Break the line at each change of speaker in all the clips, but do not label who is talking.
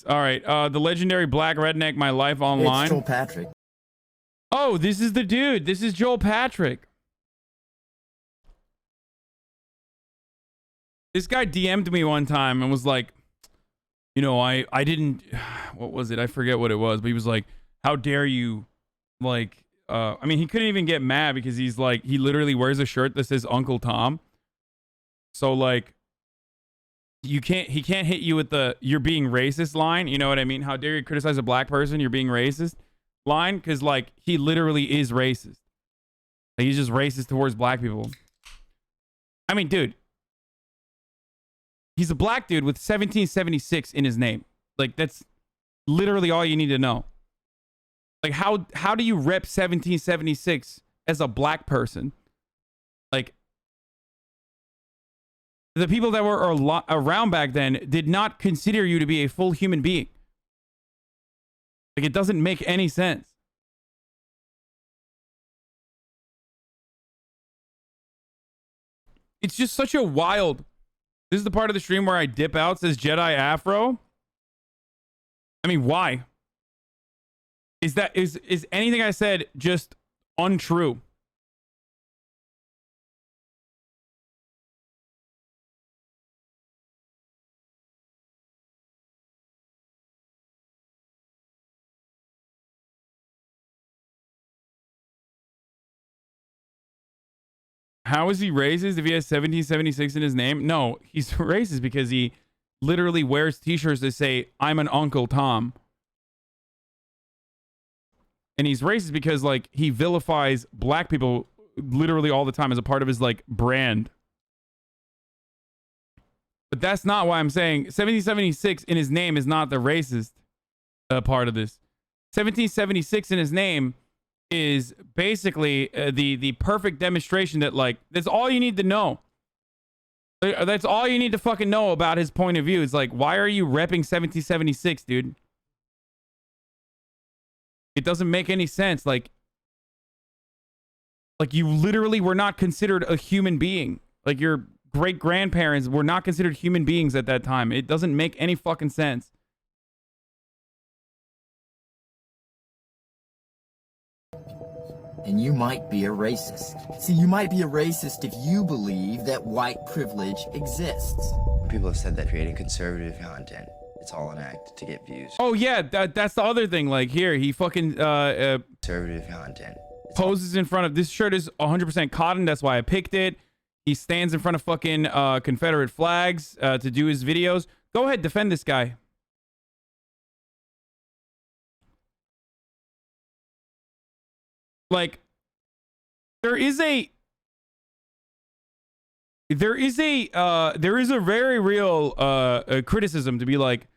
All right. The legendary black redneck, My Life Online.
It's Joel Patrick.
Oh, this is the dude. This is Joel Patrick. This guy DM'd me one time and was like, you know, I didn't, what was it? I forget what it was, but he was like, how dare you, like, I mean, he couldn't even get mad because he's like, he literally wears a shirt that says Uncle Tom. So like, he can't hit you with the you're being racist line. You know what I mean? How dare you criticize a black person? You're being racist line. Cause like, he literally is racist. Like, he's just racist towards black people. I mean, dude, he's a black dude with 1776 in his name. Like, that's literally all you need to know. Like, how do you rep 1776 as a black person? Like, the people that were around back then did not consider you to be a full human being. Like, it doesn't make any sense. It's just such a wild... This is the part of the stream where I dip out, says Jedi Afro. I mean, why? Is anything I said just untrue? How is he racist if he has 1776 in his name? No, he's racist because he literally wears t-shirts that say, I'm an Uncle Tom. And he's racist because, like, he vilifies black people literally all the time as a part of his, like, brand. But that's not why I'm saying 1776 in his name is not the racist part of this. 1776 in his name is basically the perfect demonstration that, like, that's all you need to know. That's all you need to fucking know about his point of view. It's like, why are you repping 1776, dude? It doesn't make any sense. Like you literally were not considered a human being. Like, your great grandparents were not considered human beings at that time. It doesn't make any fucking sense.
And you might be a racist. See, you might be a racist if you believe that white privilege exists.
People have said that creating conservative content, it's all an act to get views.
Oh yeah, that's the other thing. Like, here, he fucking
Conservative content.
Poses in front of, this shirt is 100% cotton. That's why I picked it. He stands in front of fucking Confederate flags to do his videos. Go ahead, defend this guy. Like, there is a very real criticism to be like,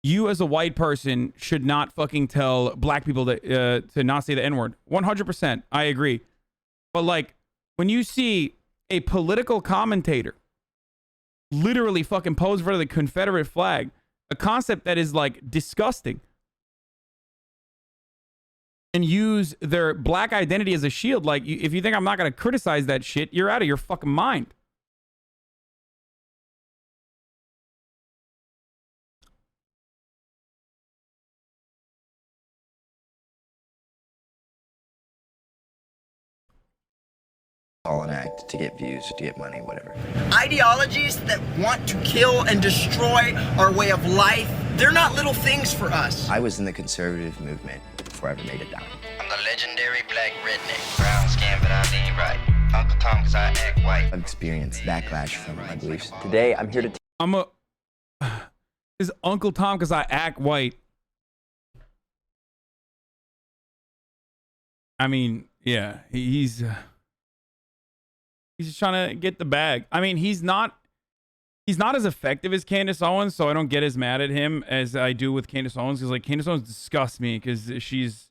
you as a white person should not fucking tell black people that to not say the N-word. 100%, I agree. But like, when you see a political commentator literally fucking pose in front of the Confederate flag, a concept that is like disgusting, and use their black identity as a shield, like, if you think I'm not going to criticize that shit, you're out of your fucking mind.
All an act to get views, to get money, whatever.
Ideologies that want to kill and destroy our way of life, they're not little things for us.
I was in the conservative movement before I ever made it down.
I'm the legendary black redneck. Brown skin, but I lean right. Uncle Tom, cause I act white.
I've experienced backlash from my beliefs. Today, I'm here to
Is Uncle Tom because I act white. I mean, yeah, he's just trying to get the bag. I mean, he's not as effective as Candace Owens, so I don't get as mad at him as I do with Candace Owens, because like, Candace Owens disgusts me because she's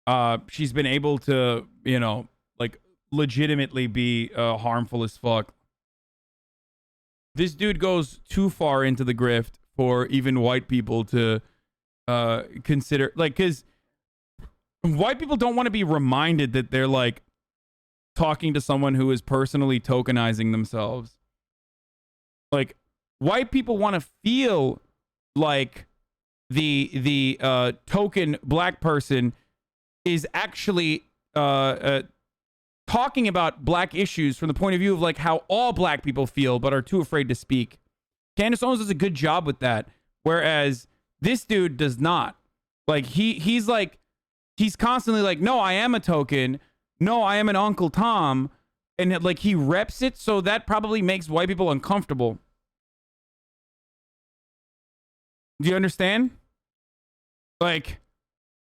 been able to, you know, like, legitimately be harmful as fuck. This dude goes too far into the grift for even white people to consider, like, because white people don't want to be reminded that they're like talking to someone who is personally tokenizing themselves. Like, white people want to feel like the token black person is actually talking about black issues from the point of view of like how all black people feel but are too afraid to speak. Candace Owens does a good job with that, whereas this dude does not. Like he's constantly like, no, I am a token, no, I am an Uncle Tom, and like he reps it, so that probably makes white people uncomfortable. Do you understand? Like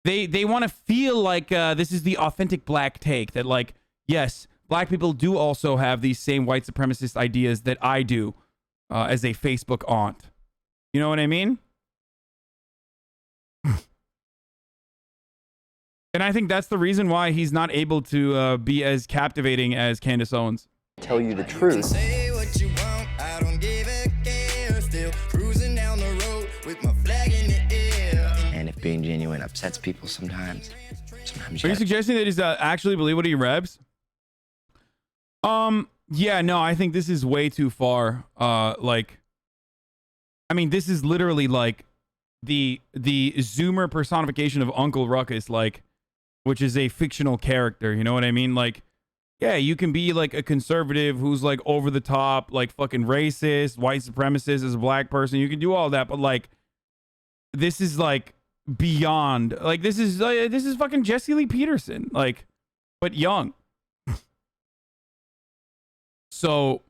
they want to feel like this is the authentic black take, that like, yes, black people do also have these same white supremacist ideas that I do as a Facebook aunt. You know what I mean? And I think that's the reason why he's not able to be as captivating as Candace Owens.
Tell you the truth.
Say what you want, I don't give a care. Still cruising down the road with my flag in the air.
And if being genuine upsets people sometimes
Are you suggesting that he's actually believe what he reps? Yeah, no, I think this is way too far. Like, I mean, this is literally like the Zoomer personification of Uncle Ruckus, like, which is a fictional character. You know what I mean? Like, yeah, you can be like a conservative who's like over the top, like fucking racist, white supremacist as a black person. You can do all that, but like, this is like beyond. Like, this is fucking Jesse Lee Peterson, like, but young. So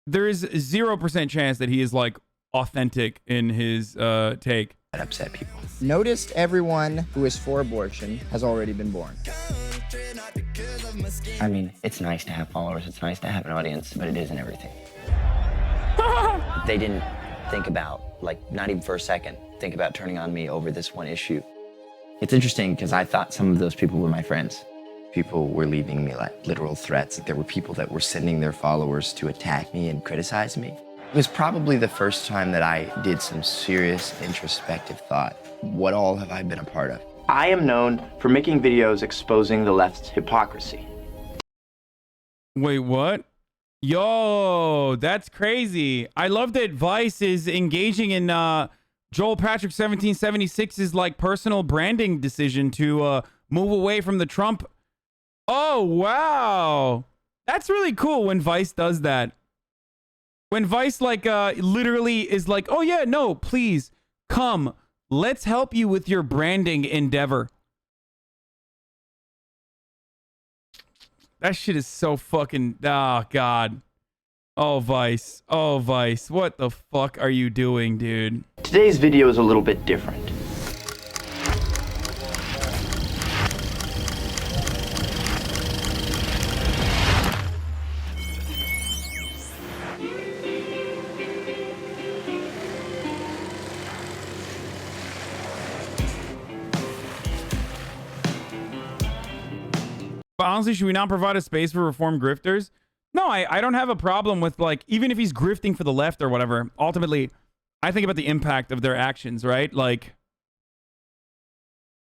there is 0% chance that he is like authentic in his take.
that upset people.
Noticed everyone who is for abortion has already been born.
I mean, it's nice to have followers, it's nice to have an audience, but it isn't everything. They didn't think about, like, not even for a second, think about turning on me over this one issue. It's interesting because I thought some of those people were my friends. People were leaving me like literal threats. There were people that were sending their followers to attack me and criticize me. It was probably the first time that I did some serious introspective thought. What all have I been a part of?
I am known for making videos exposing the left's hypocrisy.
Wait, what? Yo, that's crazy. I love that Vice is engaging in Joel Patrick 1776's like personal branding decision to move away from the Trump. Oh, wow. That's really cool when Vice does that. When Vice like literally is like, oh yeah, no, please come. Let's help you with your branding endeavor. That shit is so fucking, oh God. Oh Vice, oh Vice. What the fuck are you doing, dude?
Today's video is a little bit different.
But honestly, should we not provide a space for reformed grifters? No, I don't have a problem with, like, even if he's grifting for the left or whatever, ultimately, I think about the impact of their actions, right? Like,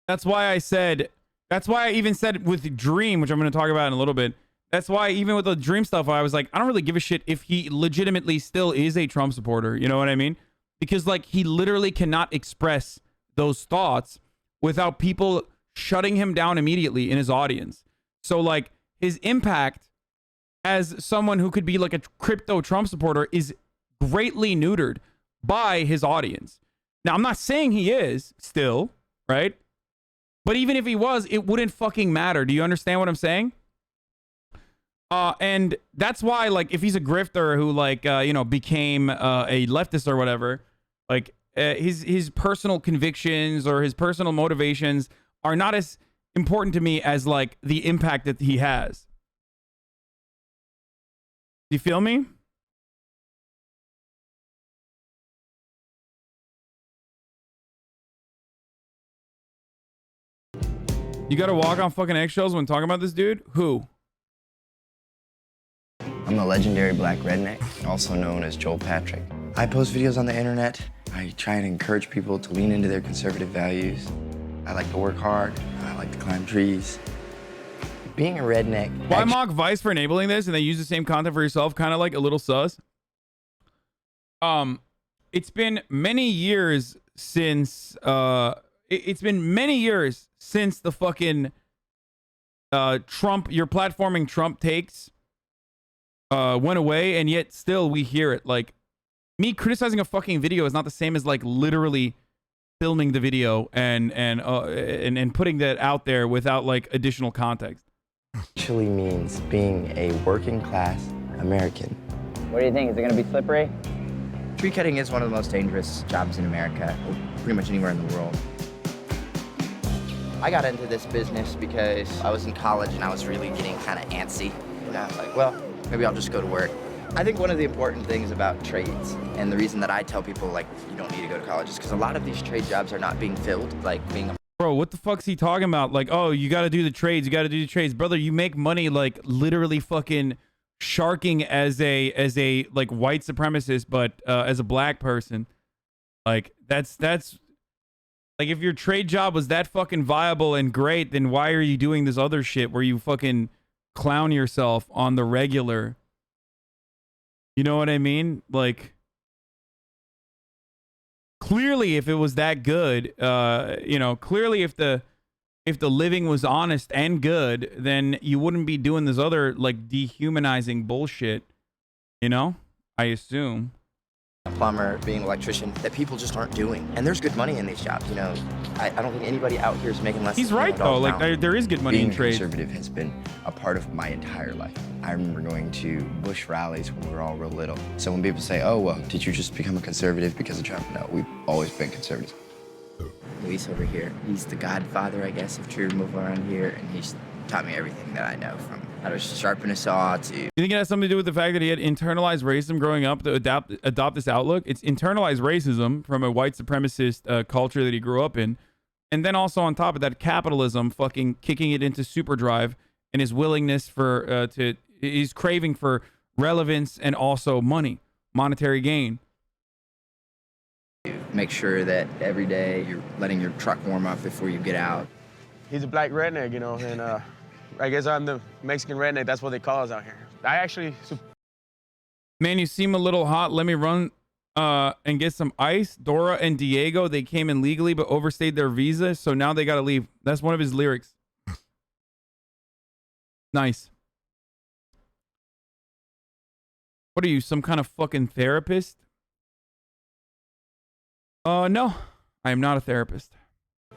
that's why I even said with Dream, which I'm going to talk about in a little bit, that's why even with the Dream stuff, I was like, I don't really give a shit if he legitimately still is a Trump supporter. You know what I mean? Because, like, he literally cannot express those thoughts without people shutting him down immediately in his audience. So, like, his impact as someone who could be like a crypto Trump supporter is greatly neutered by his audience. Now, I'm not saying he is still, right? But even if he was, it wouldn't fucking matter. Do you understand what I'm saying? And that's why, like, if he's a grifter who, like, you know, became a leftist or whatever, like, his personal convictions or his personal motivations are not as important to me as, like, the impact that he has. You feel me? You gotta walk on fucking eggshells when talking about this dude? Who?
I'm the legendary black redneck, also known as Joel Patrick. I post videos on the internet. I try and encourage people to lean into their conservative values. I like to work hard. I like to climb trees. Being a redneck...
Why mock Vice for enabling this and they use the same content for yourself? Kind of like a little sus. it's been many years since it's been many years since the fucking Trump, your platforming Trump takes went away, and yet still we hear it. Like, me criticizing a fucking video is not the same as like literally filming the video and putting that out there without like additional context.
Actually means being a working class American.
What do you think? Is it going to be slippery?
Tree cutting is one of the most dangerous jobs in America, or pretty much anywhere in the world. I got into this business because I was in college and I was really getting kind of antsy. And I was like, well, maybe I'll just go to work. I think one of the important things about trades, and the reason that I tell people, like, you don't need to go to college, is because a lot of these trade jobs are not being filled, like being a...
Bro, what the fuck's he talking about? Like, oh, you got to do the trades. You got to do the trades. Brother, you make money like literally fucking sharking as a like white supremacist, but as a black person. Like, that's like, if your trade job was that fucking viable and great, then why are you doing this other shit where you fucking clown yourself on the regular? You know what I mean? Like, clearly if it was that good, you know, clearly if the living was honest and good, then you wouldn't be doing this other like dehumanizing bullshit, you know? I assume.
plumber, being an electrician, that people just aren't doing. And there's good money in these jobs, you know. I don't think anybody out here is making less
He's
than
right, though. Like, there is good money in trade.
Being a conservative has been a part of my entire life. I remember going to Bush rallies when we were all real little. So when people say, oh, well, did you just become a conservative because of Trump? No, we've always been conservatives. Luis over here, he's the godfather, I guess, of tree removal around here, and he's taught me everything that I know, from how to sharpen a saw to...
You think it has something to do with the fact that he had internalized racism growing up to adopt this outlook? It's internalized racism from a white supremacist culture that he grew up in. And then also on top of that, capitalism fucking kicking it into superdrive, and his willingness for his craving for relevance and also money, monetary gain.
Make sure that every day you're letting your truck warm up before you get out.
He's a black redneck, you know, and I guess I'm the Mexican redneck. That's what they call us out here. I actually...
Man, you seem a little hot. Let me run and get some ice. Dora and Diego, they came in legally but overstayed their visa, so now they got to leave. That's one of his lyrics. Nice. What are you, some kind of fucking therapist? No, I am not a therapist.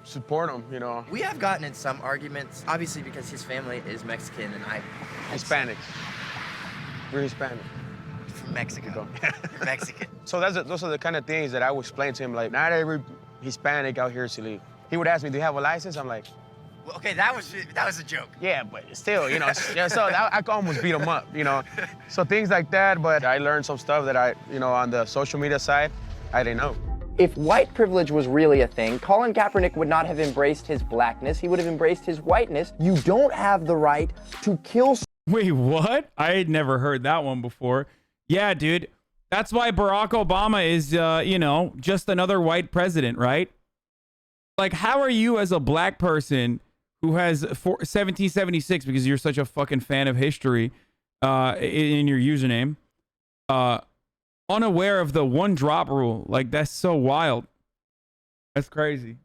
Support him, you know.
We have gotten in some arguments, obviously because his family is Mexican and I...
Hispanic. We're Hispanic.
From Mexico. You're Mexican.
So those are the kind of things that I would explain to him, like, not every Hispanic out here is illegal. He would ask me, do you have a license? I'm like...
Well, okay, that was a joke.
Yeah, but still, you know, yeah, so I could almost beat him up, you know. So things like that, but I learned some stuff that I, you know, on the social media side, I didn't know.
If white privilege was really a thing, Colin Kaepernick would not have embraced his blackness. He would have embraced his whiteness. You don't have the right to kill.
Wait, what? I had never heard that one before. Yeah, dude. That's why Barack Obama is, you know, just another white president, right? Like, how are you as a black person who has 1776, because you're such a fucking fan of history in your username, unaware of the one drop rule? Like, that's so wild. That's crazy.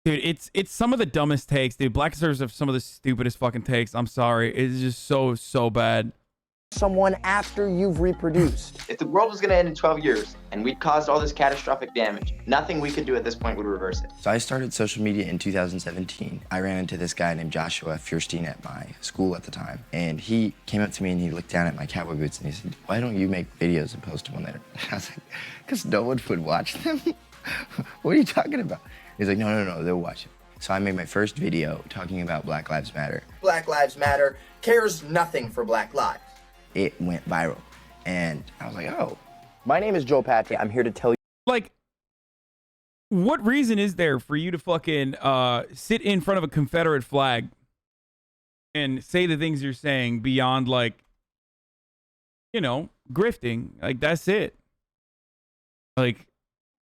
Dude, it's some of the dumbest takes, dude. Black conservatives have some of the stupidest fucking takes. I'm sorry. It's just so bad.
Someone after you've reproduced.
If the world was going to end in 12 years and we'd caused all this catastrophic damage, nothing we could do at this point would reverse it.
So I started social media in 2017. I ran into this guy named Joshua Fierstein at my school at the time. And he came up to me and he looked down at my cowboy boots and he said, why don't you make videos and post them on there? I was like, because no one would watch them. What are you talking about? He's like, no, they'll watch it. So I made my first video talking about Black Lives Matter.
Black Lives Matter cares nothing for Black lives.
It went viral. And I was like, oh.
My name is Joe Patrick. I'm here to tell you.
Like, what reason is there for you to fucking sit in front of a Confederate flag and say the things you're saying beyond, like, you know, grifting? Like, that's it. Like,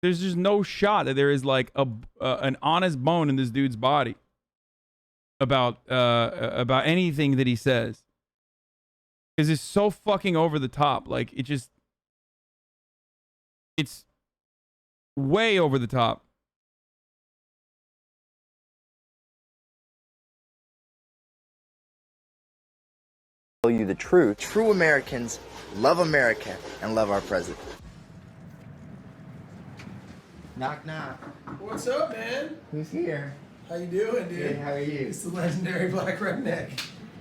there's just no shot that there is, like, an honest bone in this dude's body about anything that he says. Because it's so fucking over the top. Like, it just... It's way over the top.
Tell you the truth.
True Americans love America and love our president.
Knock, knock.
What's up, man?
Who's here?
How you doing, dude?
Good, how are you?
It's the legendary Black Redneck.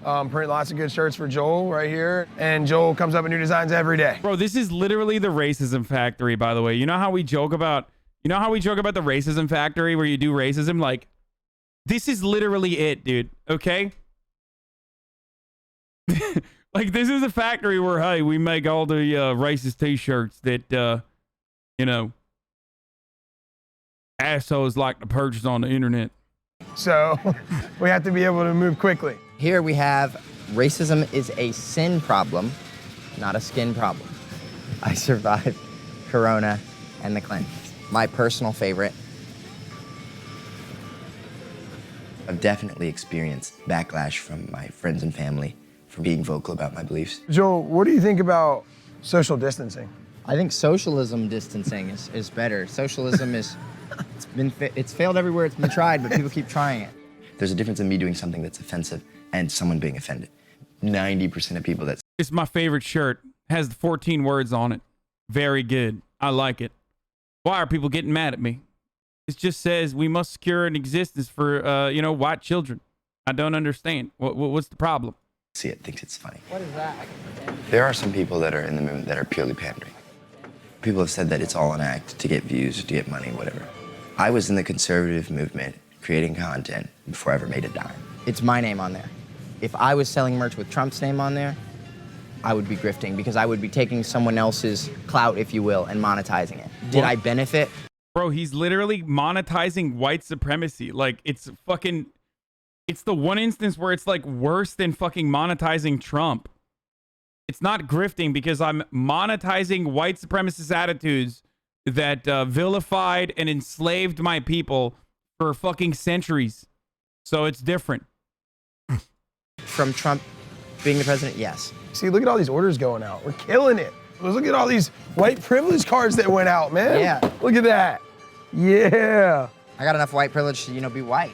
Print lots of good shirts for Joel right here. And Joel comes up with new designs every day.
Bro, this is literally the racism factory, by the way. You know how we joke about the racism factory where you do racism? Like, this is literally it, dude. Okay? Like, this is a factory where, hey, we make all the racist t-shirts that assholes like to purchase on the internet.
So we have to be able to move quickly.
Here we have racism is a sin problem, not a skin problem. I survived Corona and the Clintons. My personal favorite.
I've definitely experienced backlash from my friends and family for being vocal about my beliefs.
Joel, what do you think about social distancing?
I think socialism distancing is better. Socialism it's failed everywhere it's been tried, but people keep trying it.
There's a difference in me doing something that's offensive and someone being offended. 90% of people that
It's my favorite shirt. Has 14 words on it. Very good. I like it. Why are people getting mad at me? It just says we must secure an existence for, white children. I don't understand. What's the problem?
see it thinks it's funny.
What is that?
There are some people that are in the movement that are purely pandering. People have said that it's all an act to get views, to get money, whatever. I was in the conservative movement creating content before I ever made a dime.
It's my name on there. If I was selling merch with Trump's name on there, I would be grifting because I would be taking someone else's clout, if you will, and monetizing it. Did I benefit?
Bro, he's literally monetizing white supremacy. Like, it's fucking... It's the one instance where it's, like, worse than fucking monetizing Trump. It's not grifting because I'm monetizing white supremacist attitudes that vilified and enslaved my people for fucking centuries. So it's different.
From Trump being the president, yes.
See, look at all these orders going out. We're killing it. Look at all these white privilege cards that went out, man.
Yeah.
Look at that. Yeah.
I got enough white privilege to, be white.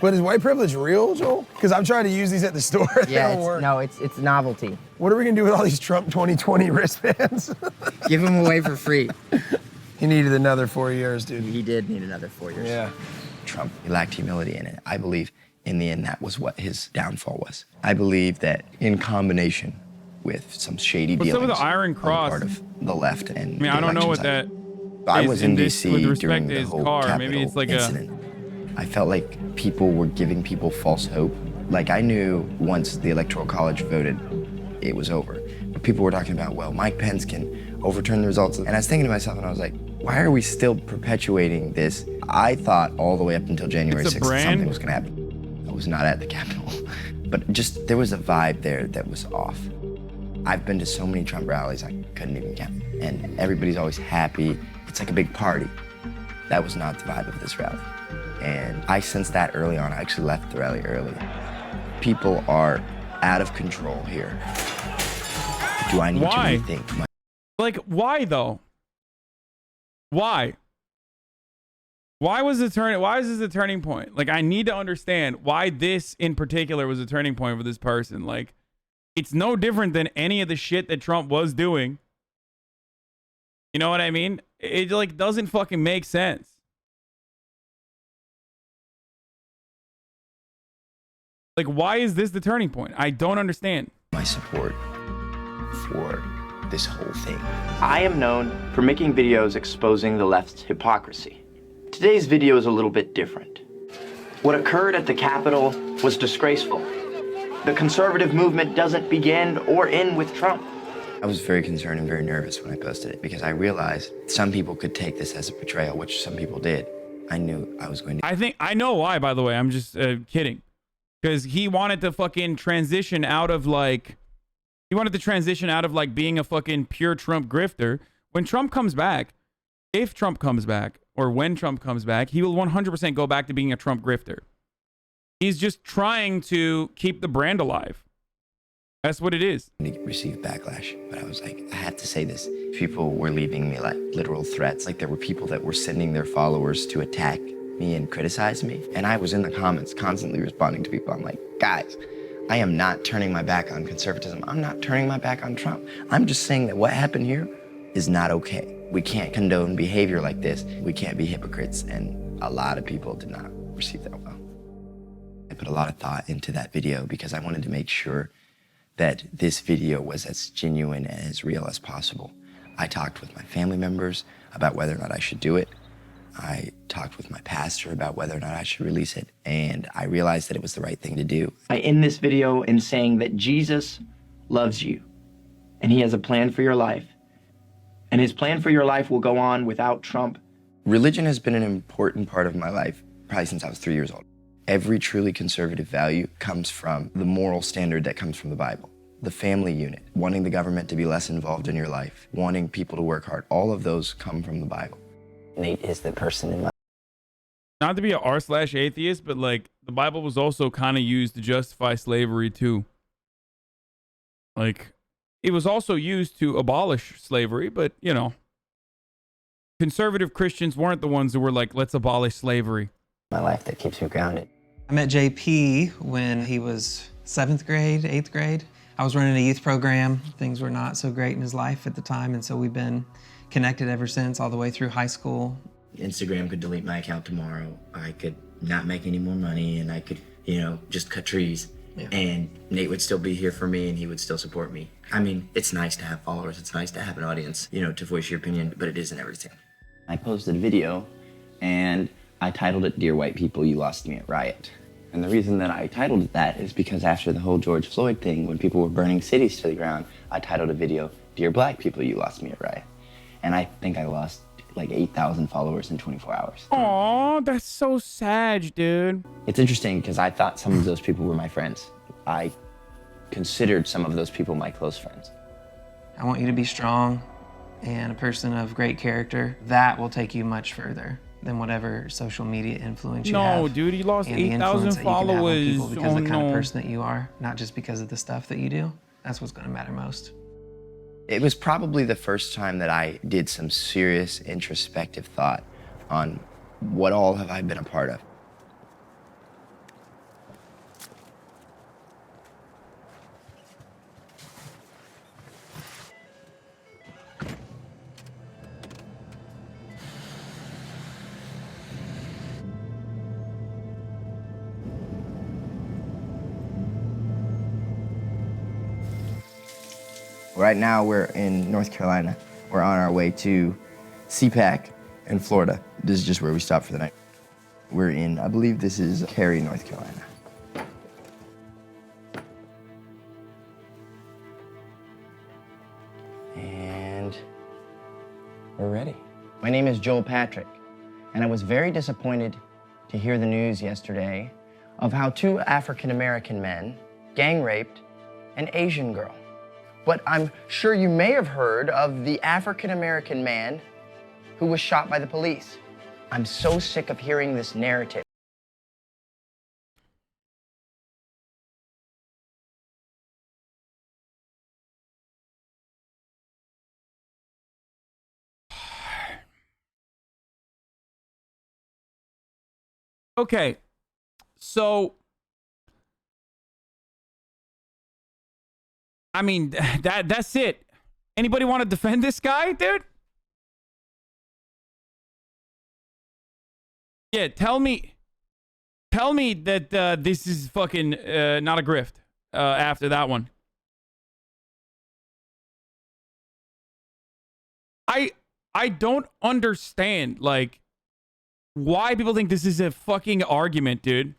But is white privilege real, Joel? Because I'm trying to use these at the store.
Yeah,
They don't work.
it's novelty.
What are we gonna do with all these Trump 2020 wristbands?
Give them away for free.
He needed another 4 years, dude.
He did need another 4 years.
Yeah.
Trump lacked humility in it. I believe in the end that was what his downfall was. I believe that in combination with some shady
What's up
dealings
with the Iron
on the
Cross?
part of the left and
I mean, I don't know what that
I
is
was
in
in
this
DC
with respect
during
to
the
his
whole
car.
Capitol
Maybe it's like
incident. I felt like people were giving people false hope. Like I knew once the Electoral College voted, it was over. But people were talking about, well, Mike Pence can overturn the results. And I was thinking to myself, and I was like, why are we still perpetuating this? I thought all the way up until January
It's a
6th that
brand?
something was gonna happen. I was not at the Capitol. But just, there was a vibe there that was off. I've been to so many Trump rallies, I couldn't even count. And everybody's always happy. It's like a big party. That was not the vibe of this rally. And I sensed that early on. I actually left the rally early. People are out of control here. Do I need
Why?
to rethink my...
Like, why though? Why? Why is this a turning point? Like, I need to understand why this in particular was a turning point for this person. Like, it's no different than any of the shit that Trump was doing. You know what I mean? It like doesn't fucking make sense. Like, why is this the turning point? I don't understand.
my support for this whole thing.
I am known for making videos exposing the left's hypocrisy. Today's video is a little bit different. What occurred at the Capitol was disgraceful. The conservative movement doesn't begin or end with Trump.
I was very concerned and very nervous when I posted it because I realized some people could take this as a betrayal, which some people did. I knew I was going to...
I know why, by the way. I'm just kidding. Because he wanted to fucking transition out of like... He wanted to transition out of like being a fucking pure Trump grifter. When Trump comes back, if Trump comes back, or when Trump comes back, he will 100% go back to being a Trump grifter. He's just trying to keep the brand alive. That's what it is.
To receive backlash, but I was like, I had to say this. People were leaving me like literal threats. Like there were people that were sending their followers to attack me and criticize me. And I was in the comments constantly responding to people. I'm like, guys, I am not turning my back on conservatism. I'm not turning my back on Trump. I'm just saying that what happened here is not okay. We can't condone behavior like this. We can't be hypocrites. And a lot of people did not receive that well. I put a lot of thought into that video because I wanted to make sure that this video was as genuine and as real as possible. I talked with my family members about whether or not I should do it. I talked with my pastor about whether or not I should release it, and I realized that it was the right thing to do.
I end this video in saying that Jesus loves you, and he has a plan for your life. And his plan for your life will go on without Trump.
Religion has been an important part of my life, probably since I was 3 years old. Every truly conservative value comes from the moral standard that comes from the Bible. The family unit, wanting the government to be less involved in your life, wanting people to work hard, all of those come from the Bible.
Nate is the person in my
Not to be a r/atheist, but like the Bible was also kind of used to justify slavery too. Like it was also used to abolish slavery, but you know, conservative Christians weren't the ones who were like, let's abolish slavery.
life that keeps me grounded.
I met JP when he was 7th grade, 8th grade. I was running a youth program. Things were not so great in his life at the time, and so we've been connected ever since, all the way through high school.
Instagram could delete my account tomorrow. I could not make any more money, and I could, just cut trees.
Yeah.
And Nate would still be here for me, and he would still support me. I mean, it's nice to have followers. It's nice to have an audience, to voice your opinion, but it isn't everything.
I posted a video, and I titled it, "Dear White People, You Lost Me at Riot." And the reason that I titled it that is because after the whole George Floyd thing, when people were burning cities to the ground, I titled a video, "Dear Black People, You Lost Me at Riot." And I think I lost like 8,000 followers in 24 hours.
Aw, that's so sad, dude.
It's interesting because I thought some of those people were my friends. I considered some of those people my close friends.
I want you to be strong and a person of great character. That will take you much further than whatever social media influence you have.
No, dude, he lost
and the
8,000
influence that you can have on
followers.
people because
Oh,
of the kind
no.
of person that you are, not just because of the stuff that you do. That's what's going to matter most.
It was probably the first time that I did some serious introspective thought on what all have I been a part of. Right now, we're in North Carolina. We're on our way to CPAC in Florida. This is just where we stopped for the night. We're in, I believe this is Cary, North Carolina. And we're ready. My name is Joel Patrick, and I was very disappointed to hear the news yesterday of how 2 African-American men gang raped an Asian girl. But I'm sure you may have heard of the African-American man who was shot by the police. I'm so sick of hearing this narrative.
Okay, so I mean that's it. Anybody want to defend this guy, dude? Yeah, tell me that this is fucking not a grift after that one. I don't understand like why people think this is a fucking argument, dude.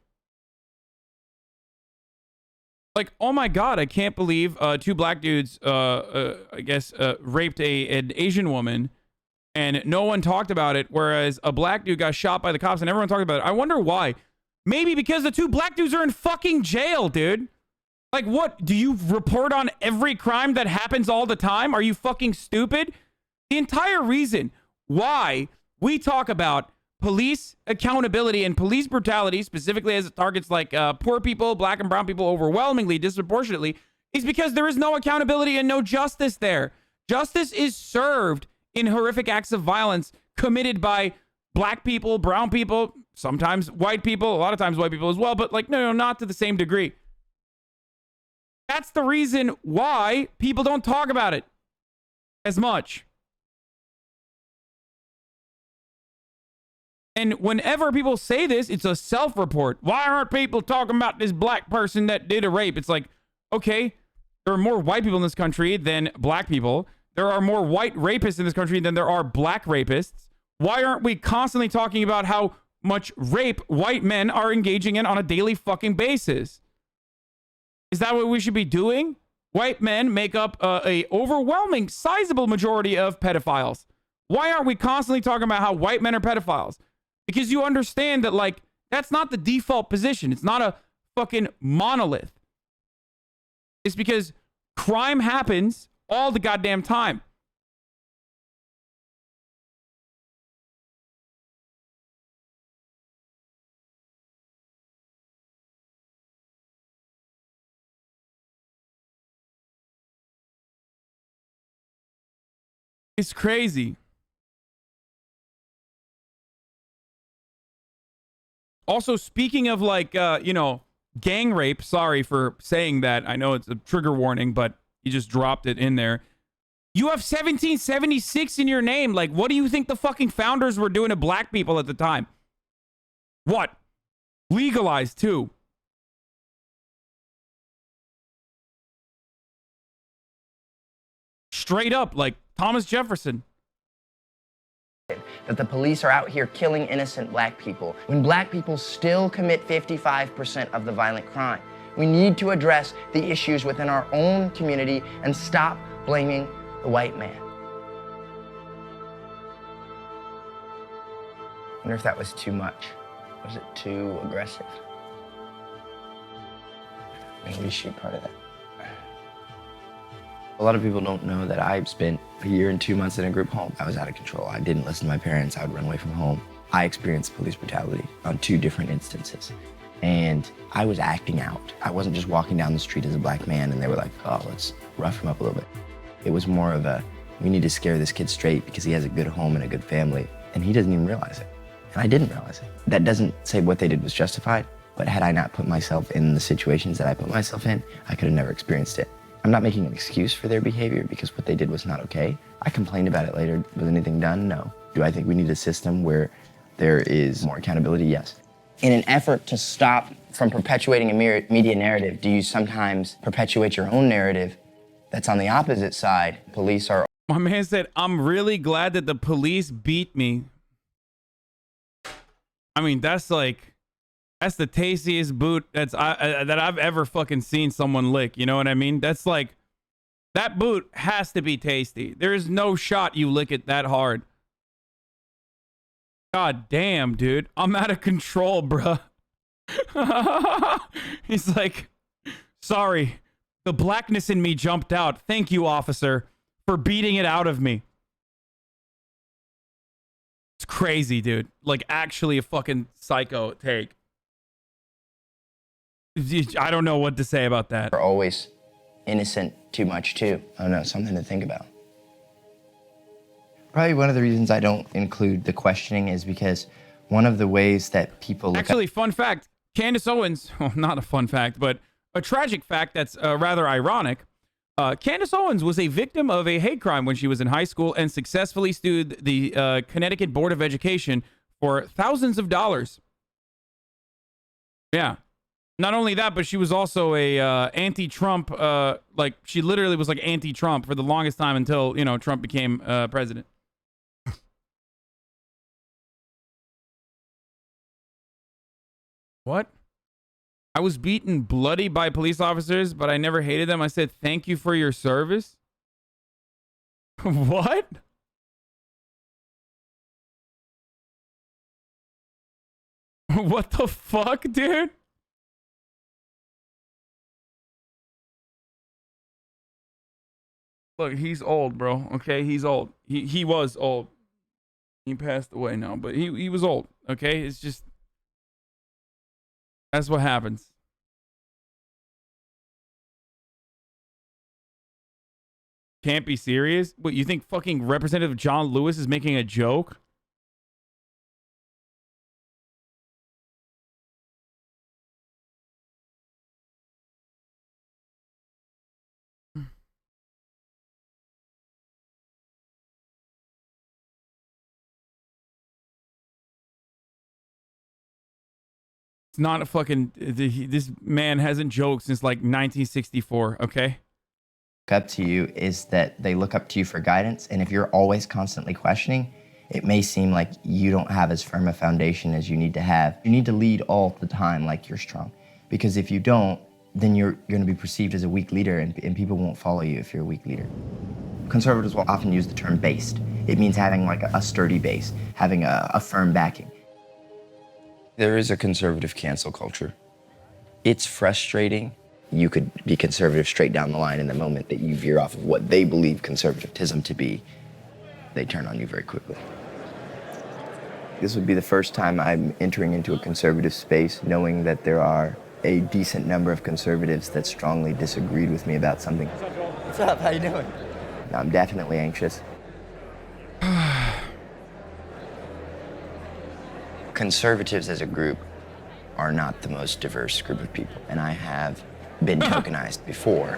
Like, oh my god, I can't believe 2 black dudes I guess raped an Asian woman and no one talked about it, whereas a black dude got shot by the cops and everyone talked about it. I wonder why. Maybe because the 2 black dudes are in fucking jail, dude. Like, what? Do you report on every crime that happens all the time? Are you fucking stupid? The entire reason why we talk about police accountability and police brutality, specifically as it targets like poor people, black and brown people overwhelmingly, disproportionately, is because there is no accountability and no justice there. Justice is served in horrific acts of violence committed by black people, brown people, sometimes white people, a lot of times white people as well, but like, no, not to the same degree. That's the reason why people don't talk about it as much. And whenever people say this, it's a self-report. Why aren't people talking about this black person that did a rape? It's like, okay, there are more white people in this country than black people. There are more white rapists in this country than there are black rapists. Why aren't we constantly talking about how much rape white men are engaging in on a daily fucking basis? Is that what we should be doing? White men make up a overwhelming, sizable majority of pedophiles. Why aren't we constantly talking about how white men are pedophiles? Because you understand that, like, that's not the default position. It's not a fucking monolith. It's because crime happens all the goddamn time. It's crazy. Also, speaking of, like, gang rape, sorry for saying that. I know it's a trigger warning, but you just dropped it in there. You have 1776 in your name. Like, what do you think the fucking founders were doing to black people at the time? What? Legalized, too. Straight up, like Thomas Jefferson.
That the police are out here killing innocent black people when black people still commit 55% of the violent crime. We need to address the issues within our own community and stop blaming the white man. I wonder if that was too much. Was it too aggressive? Maybe reshoot part of that. A lot of people don't know that I spent a year and 2 months in a group home. I was out of control. I didn't listen to my parents. I would run away from home. I experienced police brutality on 2 different instances. And I was acting out. I wasn't just walking down the street as a black man and they were like, oh, let's rough him up a little bit. It was more of a, we need to scare this kid straight because he has a good home and a good family. And he doesn't even realize it. And I didn't realize it. That doesn't say what they did was justified, but had I not put myself in the situations that I put myself in, I could have never experienced it. I'm not making an excuse for their behavior because what they did was not okay. I complained about it later. Was anything done? No. Do I think we need a system where there is more accountability? Yes. In an effort to stop from perpetuating a media narrative, do you sometimes perpetuate your own narrative that's on the opposite side? Police are...
My man said, I'm really glad that the police beat me. I mean, that's like... That's the tastiest boot that I've ever fucking seen someone lick. You know what I mean? That's like, that boot has to be tasty. There's no shot you lick it that hard. God damn, dude. I'm out of control, bruh. He's like, sorry. The blackness in me jumped out. Thank you, officer, for beating it out of me. It's crazy, dude. Like, actually a fucking psycho take. I don't know what to say about that.
Are always innocent too much too. I don't know, something to think about. Probably one of the reasons I don't include the questioning is because one of the ways that people look
Actually, fun fact, Candace Owens, well, not a fun fact, but a tragic fact that's rather ironic. Candace Owens was a victim of a hate crime when she was in high school and successfully sued the Connecticut Board of Education for thousands of dollars. Yeah. Not only that, but she was also a anti-Trump, like, she literally was like anti-Trump for the longest time until, you know, Trump became president. What? I was beaten bloody by police officers, but I never hated them. I said, thank you for your service. What? What the fuck, dude? Look, he's old, bro. Okay, he's old. He was old. He passed away now, but he was old. Okay, it's just that's what happens. can't be serious? What, you think fucking Representative John Lewis is making a joke? It's not a fucking... This man hasn't joked since like 1964, okay?
Up to you is that they look up to you for guidance, and if you're always constantly questioning, it may seem like you don't have as firm a foundation as you need to have. You need to lead all the time like you're strong, because if you don't, then you're going to be perceived as a weak leader, and people won't follow you if you're a weak leader. Conservatives will often use the term based. It means having like a sturdy base, having a firm backing. There is a conservative cancel culture. It's frustrating. You could be conservative straight down the line, in the moment that you veer off of what they believe conservatism to be, they turn on you very quickly. This would be the first time I'm entering into a conservative space knowing that there are a decent number of conservatives that strongly disagreed with me about something.
What's up? How you doing?
I'm definitely anxious. Conservatives as a group are not the most diverse group of people, and I have been tokenized before.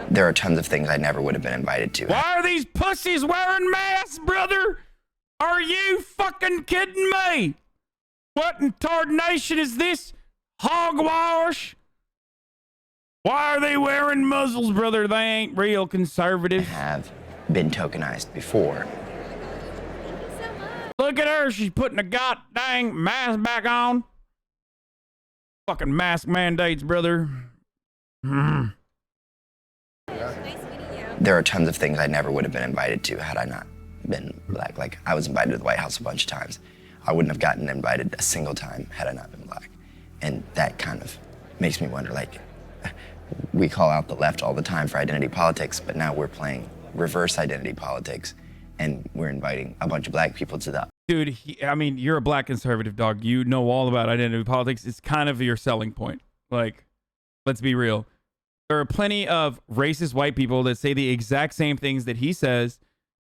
There are tons of things I never would have been invited to.
Why are these pussies wearing masks, brother? Are you fucking kidding me? What in tarnation is this? Hogwash? Why are they wearing muzzles, brother? They ain't real conservatives.
I have been tokenized before.
Look at her. She's putting a goddamn mask back on. Fucking mask mandates, brother.
There are tons of things I never would have been invited to had I not been black. Like, I was invited to the White House a bunch of times. I wouldn't have gotten invited a single time had I not been black. And that kind of makes me wonder, like, we call out the left all the time for identity politics, but now we're playing reverse identity politics, and we're inviting a bunch of black people to the...
Dude, I mean, you're a black conservative, dog. You know all about identity politics. It's kind of your selling point. Like, let's be real. There are plenty of racist white people that say the exact same things that he says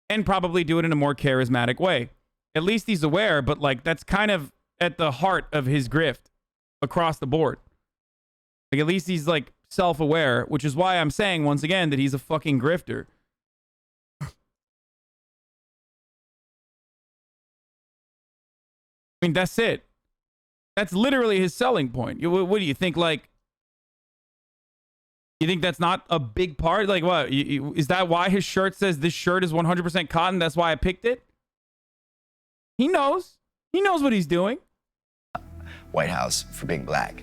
and probably do it in a more charismatic way. At least he's aware, but like that's kind of at the heart of his grift across the board. Like at least he's like self-aware, which is why I'm saying once again that he's a fucking grifter. I mean, that's it. That's literally his selling point. What do you think? Like, you think that's not a big part? Like, what? Is that why his shirt says this shirt is 100% cotton? That's why I picked it? He knows. He knows what he's doing.
White House for being black,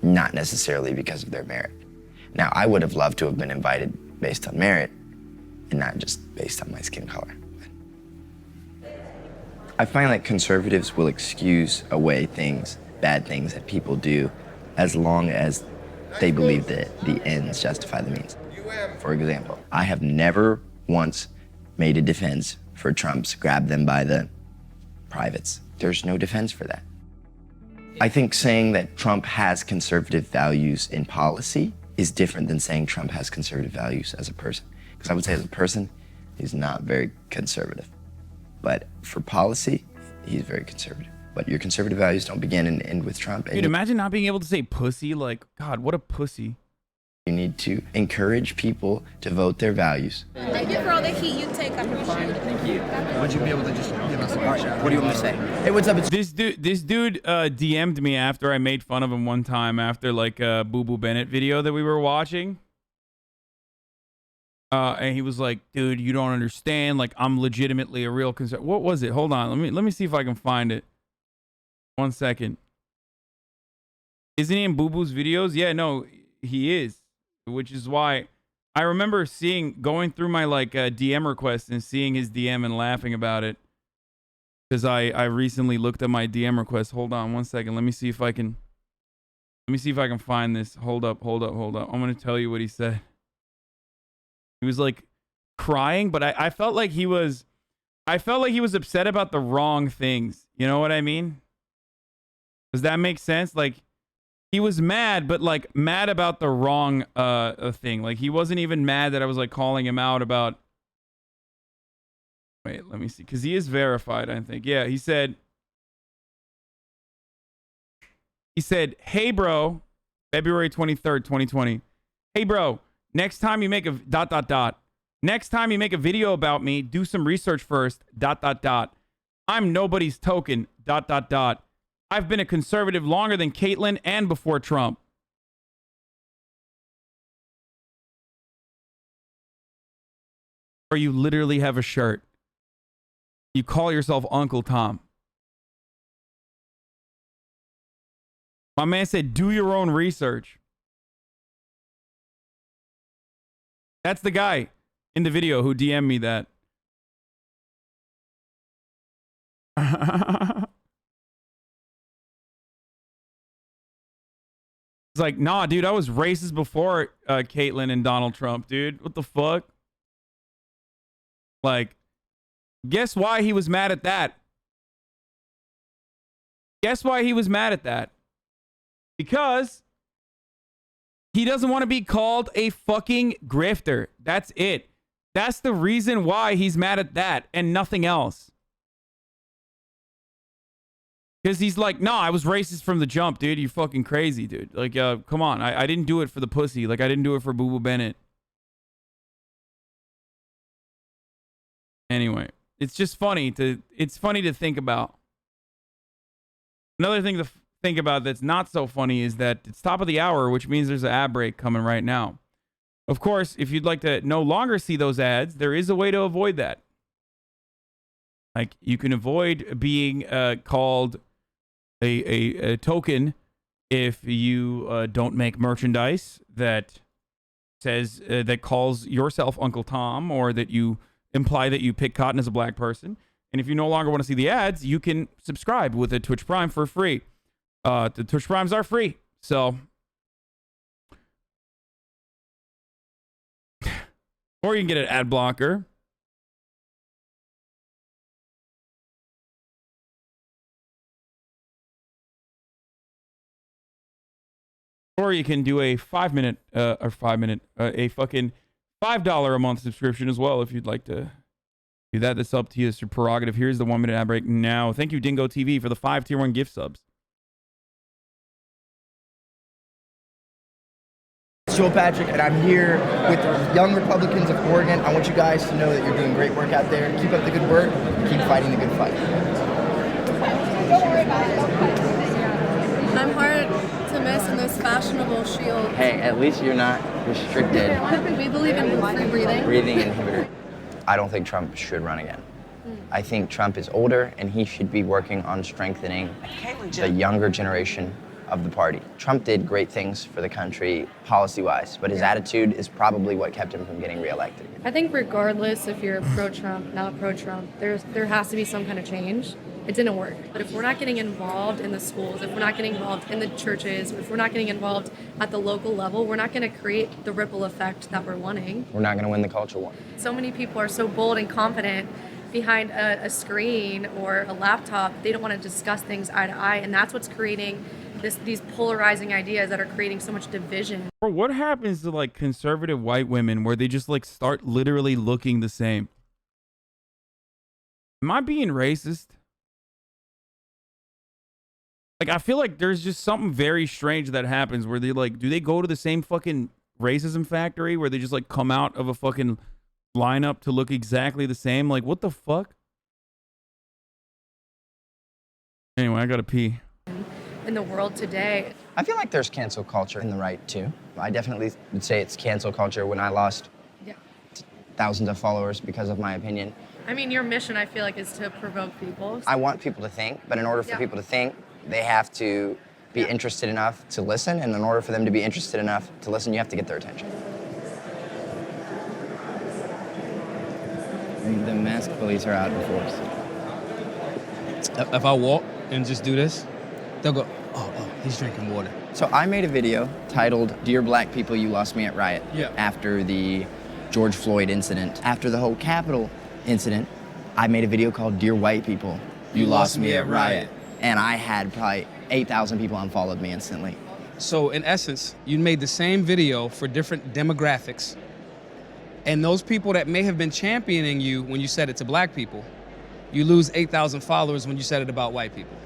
not necessarily because of their merit. Now, I would have loved to have been invited based on merit and not just based on my skin color. I find that conservatives will excuse away things, bad things that people do, as long as they believe that the ends justify the means. For example, I have never once made a defense for Trump's grab them by the privates. There's no defense for that. I think saying that Trump has conservative values in policy is different than saying Trump has conservative values as a person. Because I would say as a person, he's not very conservative. But for policy, he's very conservative. But your conservative values don't begin and end with Trump.
Dude, imagine not being able to say pussy. Like, God, what a pussy.
You need to encourage people to vote their values.
Thank you for all the heat you take. I appreciate it.
Thank you. Would you be able to just give us a part? What do you want me to say? Hey, what's up?
This dude DM'd me after I made fun of him one time after like a Boo Boo Bennett video that we were watching. And he was like, dude, you don't understand. Like, I'm legitimately a real conservative. What was it? Hold on. Let me see if I can find it. 1 second. Isn't he in Boo Boo's videos? Yeah, no, he is. Which is why I remember going through my like DM requests and seeing his DM and laughing about it. Because I recently looked at my DM request. Hold on 1 second. Let me see if I can find this. Hold up. I'm gonna tell you what he said. He was like crying, but I felt like he was upset about the wrong things. You know what I mean? Does that make sense? Like He was mad, but like mad about the wrong thing. Like he wasn't even mad that I was like calling him out about. Wait, let me see, because he is verified, I think. Yeah, he said, "Hey, bro," February 23rd, 2020. "Hey, bro, next time you make a ... Next time you make a video about me, do some research first ... I'm nobody's token ... I've been a conservative longer than Caitlyn and before Trump." Or you literally have a shirt. You call yourself Uncle Tom. My man said, do your own research. That's the guy in the video who DM'd me that. It's like, nah, dude, I was racist before Caitlyn and Donald Trump, dude. What the fuck? Like, guess why he was mad at that? Guess why he was mad at that? Because he doesn't want to be called a fucking grifter. That's it. That's the reason why he's mad at that and nothing else. Because he's like, no, I was racist from the jump, dude. You fucking crazy, dude. Like, come on. I didn't do it for the pussy. Like, I didn't do it for Boo Boo Bennett. Anyway, it's just funny to think about. Another thing to think about that's not so funny is that it's top of the hour, which means there's an ad break coming right now. Of course, if you'd like to no longer see those ads, there is a way to avoid that. Like, you can avoid being called a token if you don't make merchandise that says that calls yourself Uncle Tom, or that you imply that you pick cotton as a black person. And if you no longer want to see the ads, you can subscribe with a Twitch Prime for free. The Twitch Primes are free, so. Or you can get an ad blocker. Or you can do a 5-minute, a fucking $5 a month subscription as well if you'd like to do that. That's up to you. It's your prerogative. Here's the 1-minute ad break now. Thank you, Dingo TV, for the 5 tier 1 gift subs.
Joel Patrick, and I'm here with the young Republicans of Oregon. I want you guys to know that you're doing great work out there. Keep up the good work. Keep fighting the good fight.
I'm hard to miss in this fashionable shield.
Hey, at least you're not restricted.
We believe in free breathing.
Breathing inhibitor. I don't think Trump should run again. I think Trump is older, and he should be working on strengthening the younger generation of the party. Trump did great things for the country policy-wise, but his attitude is probably what kept him from getting reelected.
I think regardless if you're pro-Trump, not pro-Trump, there has to be some kind of change. It didn't work. But if we're not getting involved in the schools, if we're not getting involved in the churches, if we're not getting involved at the local level, we're not going to create the ripple effect that we're wanting.
We're not going to win the culture war.
So many people are so bold and confident behind a screen or a laptop. They don't want to discuss things eye to eye, and that's what's creating these polarizing ideas that are creating so much division.
Bro, what happens to like conservative white women where they just like start literally looking the same? Am I being racist? Like, I feel like there's just something very strange that happens where they like, do they go to the same fucking racism factory where they just like come out of a fucking lineup to look exactly the same? Like, what the fuck? Anyway, I gotta pee.
In the world today,
I feel like there's cancel culture in the right too. I definitely would say it's cancel culture when I lost thousands of followers because of my opinion.
I mean, your mission, I feel like, is to provoke people.
I want people to think, but in order for people to think, they have to be interested enough to listen, and in order for them to be interested enough to listen, you have to get their attention. The mask police are out in force.
If I walk and just do this, they'll go, oh, he's drinking water.
So I made a video titled, "Dear Black People, You Lost Me at Riot," after the George Floyd incident. After the whole Capitol incident, I made a video called "Dear White People, You Lost Me at Riot." And I had probably 8,000 people unfollowed me instantly.
So in essence, you made the same video for different demographics. And those people that may have been championing you when you said it to black people, you lose 8,000 followers when you said it about white people.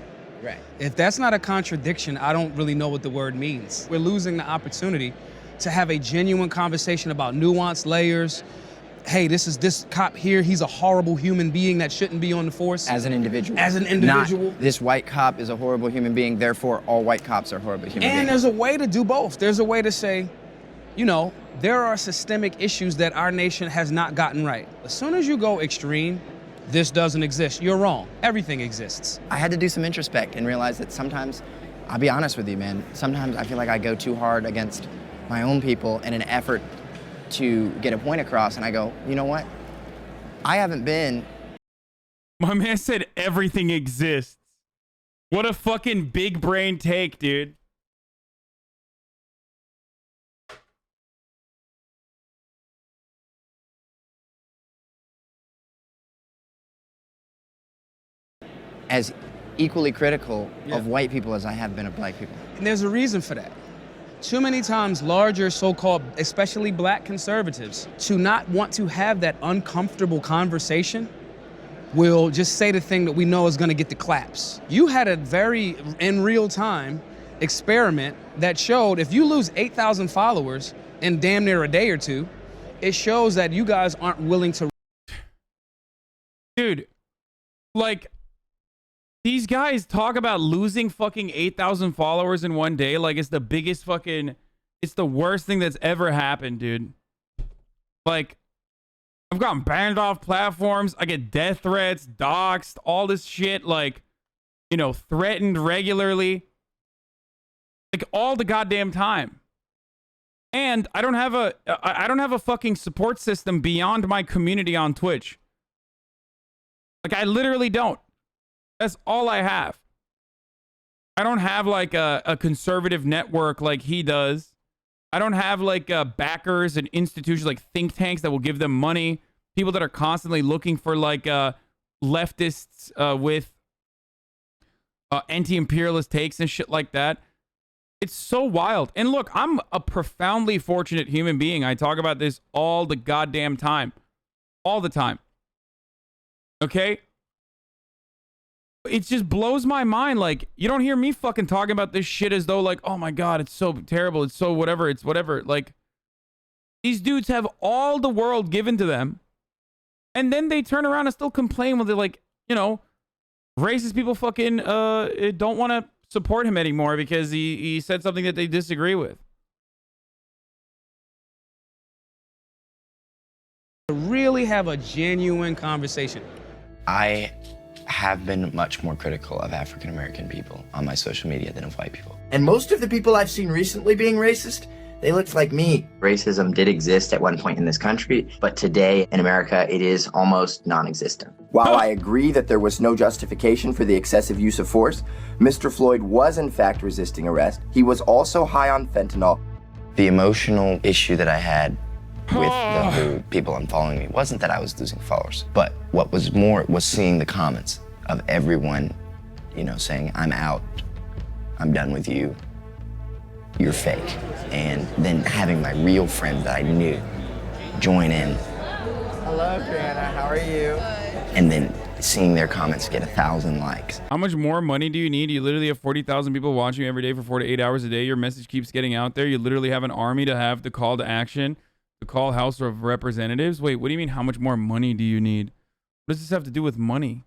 Right.
If that's not a contradiction, I don't really know what the word means. We're losing the opportunity to have a genuine conversation about nuance, layers. Hey, this cop here, he's a horrible human being that shouldn't be on the force.
As an individual.
As an individual.
Not, this white cop is a horrible human being, therefore all white cops are horrible human beings.
And there's a way to do both. There's a way to say, you know, there are systemic issues that our nation has not gotten right. As soon as you go extreme, this doesn't exist, you're wrong. Everything exists.
I had to do some introspect and realize that sometimes, I'll be honest with you, man, sometimes I feel like I go too hard against my own people in an effort to get a point across, and I go, you know what? I haven't been...
My man said everything exists. What a fucking big brain take, dude.
as equally critical of white people as I have been of black people.
And there's a reason for that. Too many times larger so-called, especially black conservatives, to not want to have that uncomfortable conversation will just say the thing that we know is gonna get the claps. You had a very, in real time, experiment that showed if you lose 8,000 followers in damn near a day or two, it shows that you guys aren't willing to.
Dude, like, these guys talk about losing fucking 8,000 followers in one day like it's the biggest fucking, it's the worst thing that's ever happened, dude. Like, I've gotten banned off platforms, I get death threats, doxxed, all this shit, like, you know, threatened regularly. Like, all the goddamn time. And I don't have a fucking support system beyond my community on Twitch. Like, I literally don't. That's all I have. I don't have like a conservative network like he does. I don't have like backers and institutions like think tanks that will give them money. People that are constantly looking for like leftists with anti-imperialist takes and shit like that. It's so wild. And look, I'm a profoundly fortunate human being. I talk about this all the goddamn time. All the time. Okay? It just blows my mind. Like, you don't hear me fucking talking about this shit as though like, oh my God, it's so terrible. It's so whatever. It's whatever. Like, these dudes have all the world given to them. And then they turn around and still complain when they're like, you know, racist people fucking don't want to support him anymore because he said something that they disagree with.
To really have a genuine conversation.
I have been much more critical of African American people on my social media than of white people.
And most of the people I've seen recently being racist, they looked like me.
Racism did exist at one point in this country, but today in America, it is almost non-existent.
While I agree that there was no justification for the excessive use of force, Mr. Floyd was in fact resisting arrest. He was also high on fentanyl.
The emotional issue that I had with the whole people unfollowing me wasn't that I was losing followers, but what was more was seeing the comments of everyone, you know, saying, I'm out, I'm done with you, you're fake. And then having my real friends that I knew join in.
Hello, Brianna, how are you?
And then seeing their comments get 1,000 likes.
How much more money do you need? You literally have 40,000 people watching you every day for 4 to 8 hours a day. Your message keeps getting out there. You literally have an army to have the call to action, to call House of Representatives. Wait, what do you mean how much more money do you need? What does this have to do with money?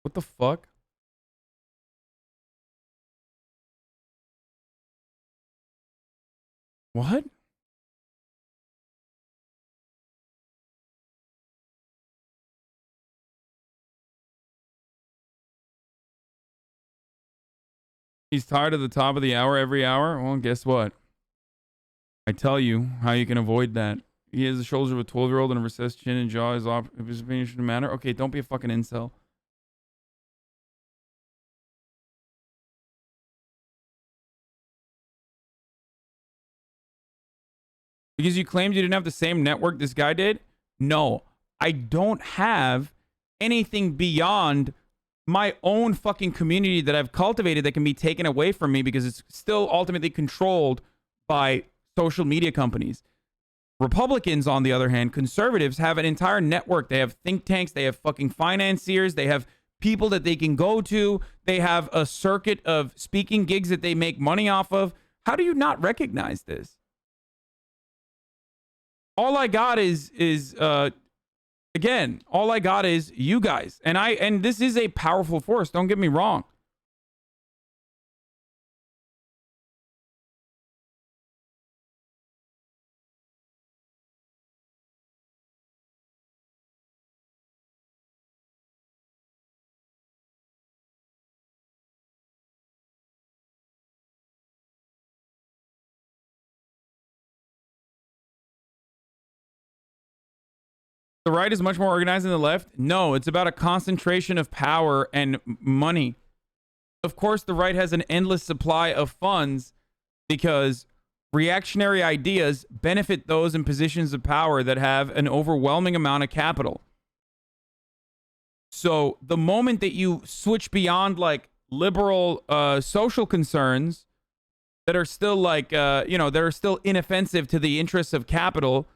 What the fuck? What? He's tired of the top of the hour every hour? Well, guess what? I tell you how you can avoid that. He has the shoulders of a 12-year-old and a recessed chin and jaw is off. If his opinion shouldn't matter. Okay, don't be a fucking incel. Because you claimed you didn't have the same network this guy did? No, I don't have anything beyond my own fucking community that I've cultivated that can be taken away from me because it's still ultimately controlled by social media companies. Republicans, on the other hand, conservatives have an entire network. They have think tanks, they have fucking financiers, they have people that they can go to, they have a circuit of speaking gigs that they make money off of. How do you not recognize this? All I got is again, all I got is you guys. And this is a powerful force, don't get me wrong. The right is much more organized than the left? No, it's about a concentration of power and money. Of course, the right has an endless supply of funds because reactionary ideas benefit those in positions of power that have an overwhelming amount of capital. So the moment that you switch beyond like liberal social concerns that are still like, that are still inoffensive to the interests of capital,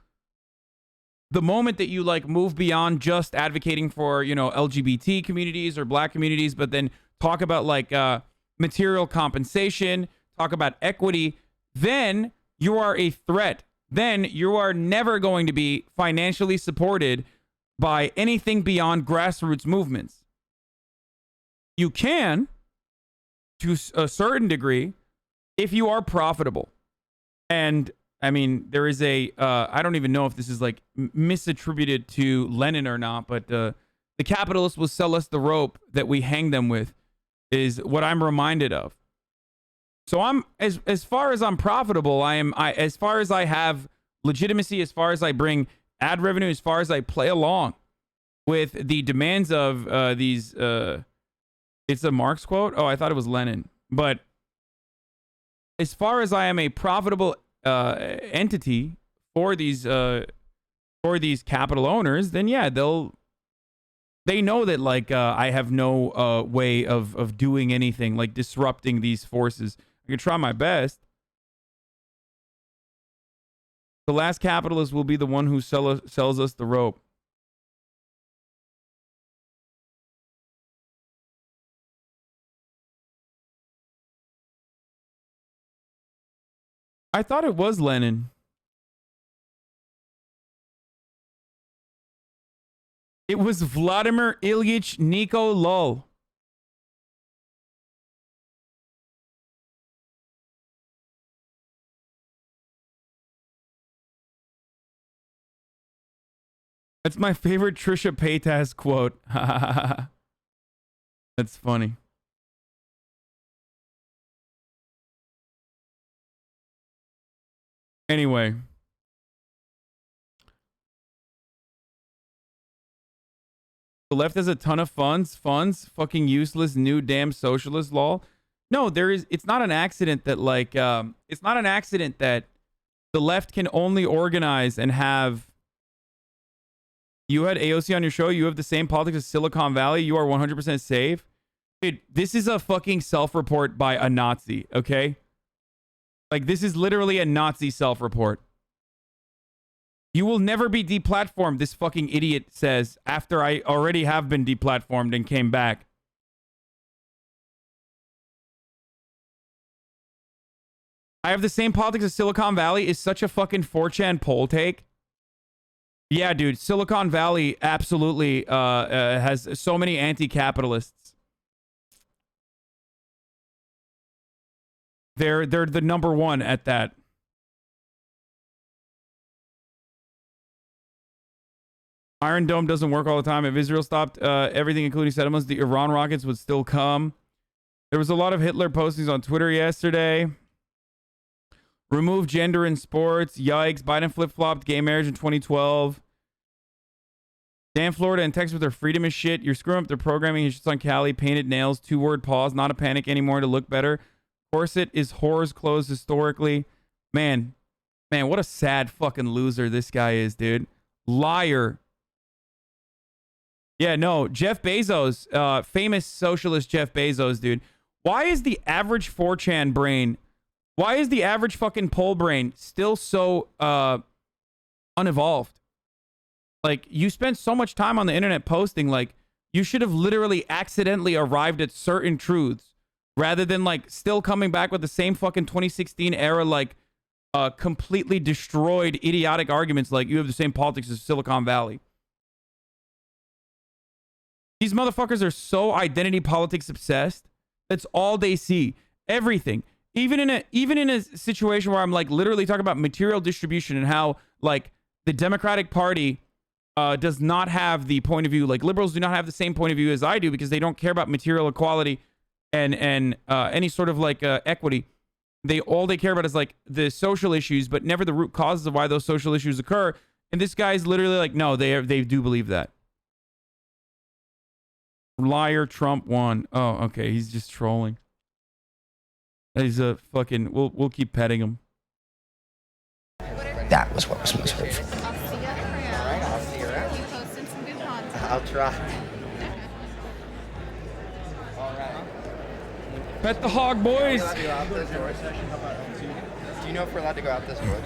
the moment that you like move beyond just advocating for, LGBT communities or black communities, but then talk about like material compensation, talk about equity, then you are a threat. Then you are never going to be financially supported by anything beyond grassroots movements. You can, to a certain degree, if you are profitable. And I mean, there is a, I don't even know if this is like misattributed to Lenin or not, but the capitalists will sell us the rope that we hang them with is what I'm reminded of. So I'm, as far as I'm profitable, as far as I have legitimacy, as far as I bring ad revenue, as far as I play along with the demands of these, it's a Marx quote. Oh, I thought it was Lenin. But as far as I am a profitable entity for these capital owners, then yeah, they know that like I have no way of doing anything like disrupting these forces. I can try my best. The last capitalist will be the one who sells us the rope. I thought it was Lenin. It was Vladimir Ilyich Nikolov. That's my favorite Trisha Paytas quote. That's funny. Anyway. The left has a ton of funds, fucking useless new damn socialist law. No, it's not an accident that like, it's not an accident that the left can only organize and have. You had AOC on your show. You have the same politics as Silicon Valley. You are 100% safe. Dude, this is a fucking self-report by a Nazi, okay? Like, this is literally a Nazi self-report. You will never be deplatformed, this fucking idiot says, after I already have been deplatformed and came back. I have the same politics as Silicon Valley is such a fucking 4chan poll take. Yeah, dude, Silicon Valley absolutely has so many anti-capitalists. They're the number one at that. Iron Dome doesn't work all the time. If Israel stopped everything, including settlements, the Iran rockets would still come. There was a lot of Hitler postings on Twitter yesterday. Remove gender in sports. Yikes. Biden flip-flopped gay marriage in 2012. Damn Florida and Texas with their freedom and shit. You're screwing up their programming. It's just on Cali. Painted nails. 2-word pause. Not a panic anymore to look better. Corset is whores clothes historically. Man, what a sad fucking loser this guy is, dude. Liar. Yeah, no, Jeff Bezos, famous socialist Jeff Bezos, dude. Why is the average 4chan brain, why is the average fucking poll brain still so unevolved? Like, you spent so much time on the internet posting, like, you should have literally accidentally arrived at certain truths rather than, like, still coming back with the same fucking 2016 era, like, completely destroyed idiotic arguments like you have the same politics as Silicon Valley. These motherfuckers are so identity politics obsessed. That's all they see. Everything. Even in a situation where I'm like literally talking about material distribution and how like the Democratic Party does not have the point of view, like liberals do not have the same point of view as I do because they don't care about material equality and any sort of like equity. All they care about is like the social issues, but never the root causes of why those social issues occur. And this guy's literally like, no, they do believe that. Liar, Trump won. Oh, okay. He's just trolling. He's a fucking. We'll keep petting him.
That was what was most hurtful.
I'll see you around.
All right, I'll see you around.
You posted some good content.
I'll try.
Pet the hog, boys.
Do you know if we're allowed to go out this door?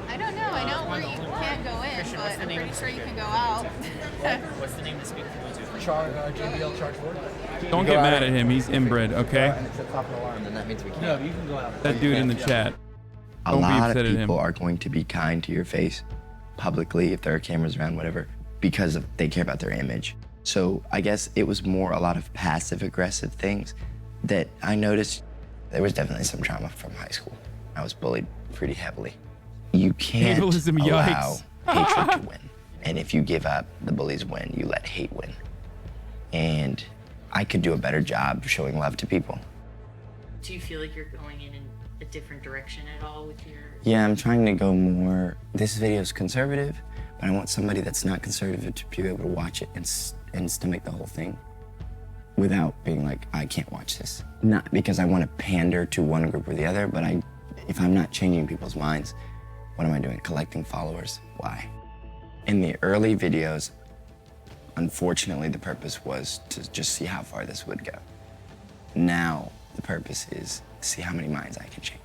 I don't know. I know where you can't go in, but I'm pretty sure you can go out.
What's the name to speak to?
JBL charge board.
Don't get mad at him. He's inbred, okay?
And it sets off an alarm, then that means we can't.
No, you can go out.
That dude in the chat.
A
Don't be
lot
upset
of
at him.
people are going to be kind to your face publicly if there are cameras around, whatever, because they care about their image. So I guess it was more a lot of passive aggressive things that I noticed. There was definitely some trauma from high school. I was bullied pretty heavily. You can't
Ableism,
allow
yikes.
hatred to win. And if you give up, the bullies win. You let hate win. And I could do a better job showing love to people.
Do you feel like you're going in a different direction at all with your...
Yeah, I'm trying to go more, this video is conservative, but I want somebody that's not conservative to be able to watch it and stomach the whole thing without being like, I can't watch this. Not because I want to pander to one group or the other, but if I'm not changing people's minds, what am I doing? Collecting followers? Why? In the early videos, unfortunately, the purpose was to just see how far this would go. Now, the purpose is to see how many minds I can change.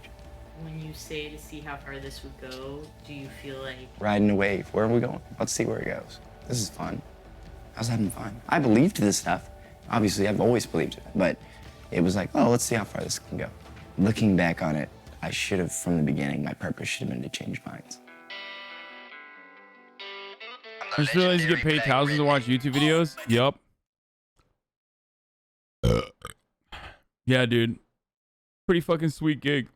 When you say to see how far this would go, do you feel like...
Riding a wave. Where are we going? Let's see where it goes. This is fun. I was having fun. I believed this stuff. Obviously, I've always believed it, but it was like, oh, let's see how far this can go. Looking back on it, I should have, from the beginning, my purpose should have been to change minds.
I just realized you get paid thousands to watch YouTube videos. Yup. Yeah, dude. Pretty fucking sweet gig.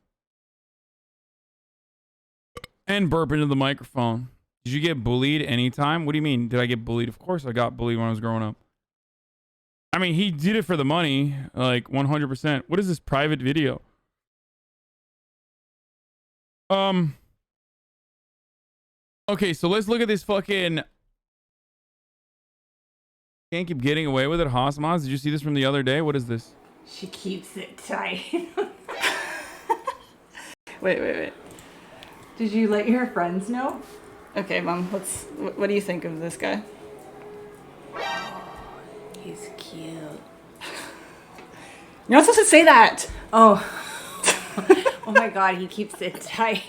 And burp into the microphone. Did you get bullied anytime? What do you mean? Did I get bullied? Of course I got bullied when I was growing up. I mean, he did it for the money. Like, 100%. What is this private video? Okay, so let's look at this fucking... Can't keep getting away with it. Hasanabi, did you see this from the other day? What is this?
She keeps it tight. Wait. Did you let your friends know? Okay, Mom, what do you think of this guy?
He's cute.
You're not supposed to say that.
Oh. Oh my God, he keeps it tight.